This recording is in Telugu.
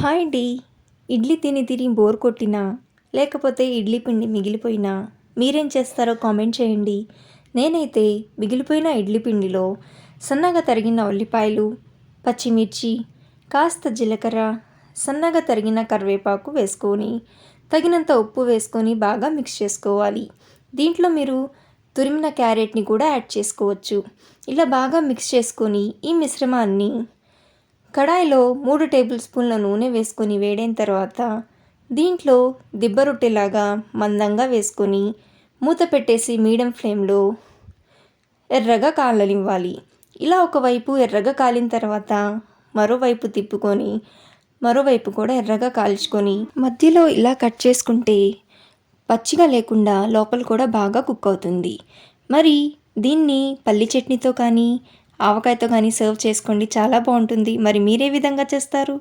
హాయ్ అండి. ఇడ్లీ తిని తిని బోర్ కొట్టినా, లేకపోతే ఇడ్లీ పిండి మిగిలిపోయినా మీరేం చేస్తారో కామెంట్ చేయండి. నేనైతే మిగిలిపోయిన ఇడ్లీ పిండిలో సన్నగా తరిగిన ఉల్లిపాయలు, పచ్చిమిర్చి, కాస్త జీలకర్ర, సన్నగా తరిగిన కరివేపాకు వేసుకొని, తగినంత ఉప్పు వేసుకొని బాగా మిక్స్ చేసుకోవాలి. దీంట్లో మీరు తురిమిన క్యారెట్ని కూడా యాడ్ చేసుకోవచ్చు. ఇలా బాగా మిక్స్ చేసుకొని ఈ మిశ్రమాన్ని కడాయిలో 3 టేబుల్ స్పూన్ల నూనె వేసుకొని వేడైన తర్వాత దీంట్లో దిబ్బ రొట్టెలాగా మందంగా వేసుకొని మూత పెట్టేసి మీడియం ఫ్లేమ్లో ఎర్రగా కాలనివ్వాలి. ఇలా ఒకవైపు ఎర్రగా కాలిన తర్వాత మరోవైపు తిప్పుకొని మరోవైపు కూడా ఎర్రగా కాల్చుకొని మధ్యలో ఇలా కట్ చేసుకుంటే పచ్చిగా లేకుండా లోపల కూడా బాగా కుక్ అవుతుంది. మరి దీన్ని పల్లి చట్నీతో కానీ ఆవకాయతో కానీ సర్వ్ చేసుకోండి, చాలా బాగుంటుంది. మరి మీరే విధంగా చేస్తారు?